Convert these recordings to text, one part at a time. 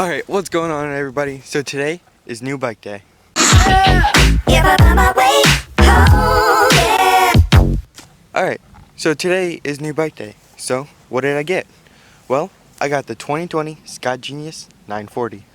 Alright, what's going on everybody? So today is new bike day. Alright, so today is new bike day. So, what did I get? Well, I got the 2020 Scott Genius 940.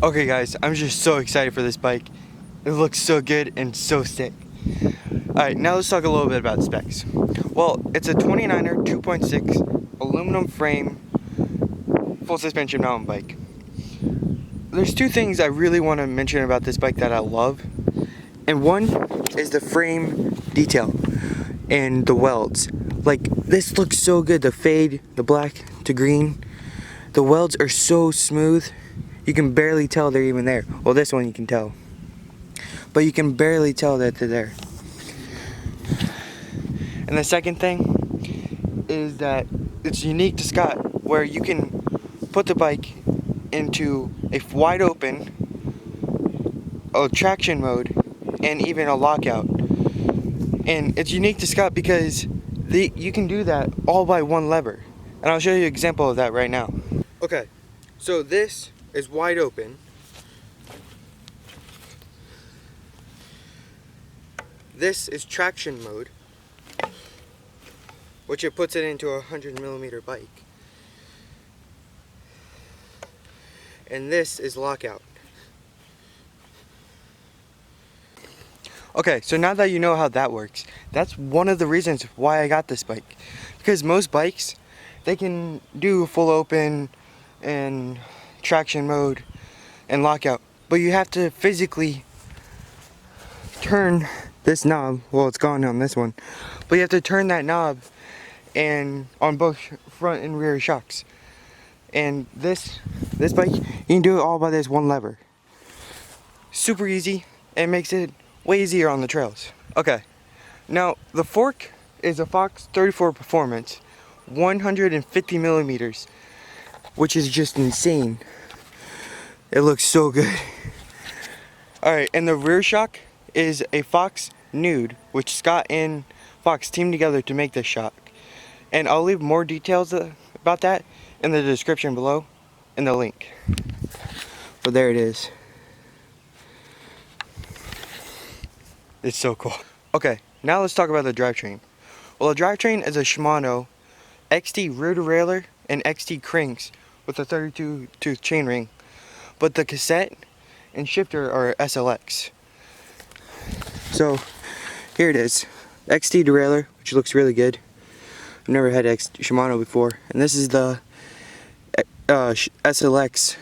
Okay guys, I'm just so excited for this bike. It looks so good and so sick. Alright, now let's talk a little bit about specs. Well, it's a 29er 2.6 aluminum frame full suspension mountain bike. There's two things I really want to mention about this bike that I love. And one is the frame detail and the welds. Like, this looks so good. The fade, the black to green. The welds are so smooth. You can barely tell they're even there. Well, this one you can tell. But you can barely tell that they're there. And the second thing is that it's unique to Scott, where you can put the bike into a wide open, a traction mode, and even a lockout. And it's unique to Scott because you can do that all by one lever. And I'll show you an example of that right now. Okay, so this is wide open. This is traction mode, which it puts it into a 100mm bike. And this is lockout. Okay, so now that you know how that works, that's one of the reasons why I got this bike. Because most bikes, they can do full open and traction mode and lockout, but you have to physically turn this knob. Well, it's gone on this one, but you have to turn that knob and on both front and rear shocks. And this bike, you can do it all by this one lever. Super easy, and makes it way easier on the trails. Okay, now the fork is a Fox 34 Performance, 150mm, which is just insane. It looks so good. Alright, and the rear shock is a Fox NUDE, which Scott and Fox teamed together to make this shock. And I'll leave more details about that in the description below, in the link. But there it is. It's so cool. Okay, now let's talk about the drivetrain. Well, the drivetrain is a Shimano XT rear derailleur and XT cranks with a 32-tooth chainring, but the cassette and shifter are SLX. So here it is, XT derailleur, which looks really good. I've never had Shimano before, and this is the SLX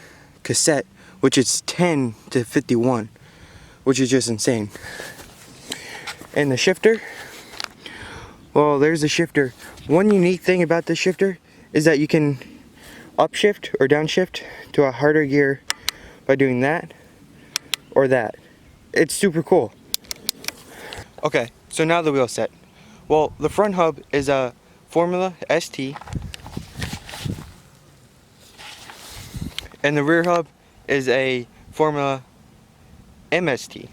cassette, which is 10-51, which is just insane. And the shifter, well, there's the shifter. One unique thing about this shifter is that you can upshift or downshift to a harder gear by doing that or that. It's super cool. Okay, so now the wheel set. Well, the front hub is a Formula ST, and the rear hub is a Formula MST.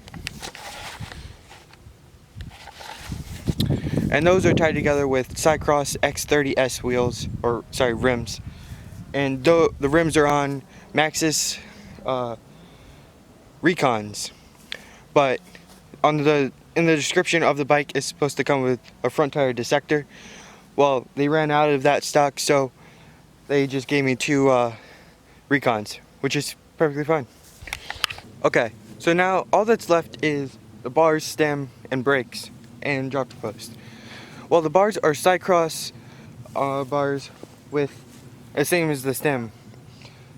And those are tied together with Cycross X30S wheels, or sorry, rims. And the rims are on Maxxis Recons. But in the description of the bike, it's supposed to come with a front tire dissector. Well, they ran out of that stock, so they just gave me two Recons, which is perfectly fine. Okay, so now all that's left is the bars, stem, and brakes, and drop post. Well, the bars are Cycross bars with the same as the stem,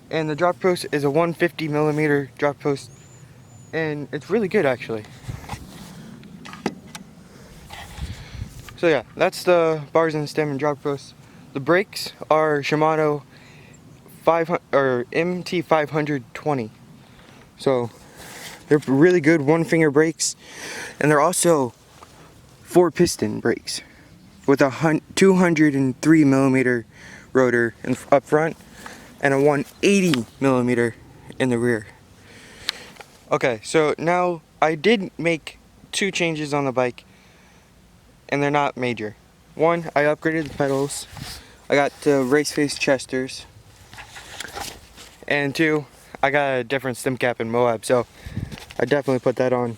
and the drop post is a 150mm drop post, and it's really good actually. So yeah, that's the bars and stem and drop post. The brakes are Shimano MT520, so they're really good one finger brakes, and they're also 4-piston brakes. with a 203mm rotor up front and a 180mm in the rear. Okay, so now I did make 2 changes on the bike, and they're not major. One, I upgraded the pedals. I got the race face chesters. And 2, I got a different stem cap in Moab, so I definitely put that on.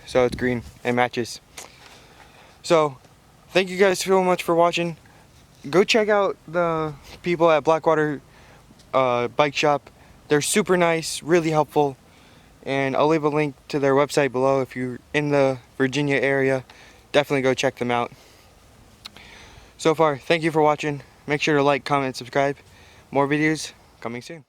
So it's green and matches. So, thank you guys so much for watching. Go check out the people at Blackwater Bike Shop. They're super nice, really helpful, and I'll leave a link to their website below if you're in the Virginia area. Definitely go check them out. So far, thank you for watching. Make sure to like, comment, subscribe. More videos coming soon.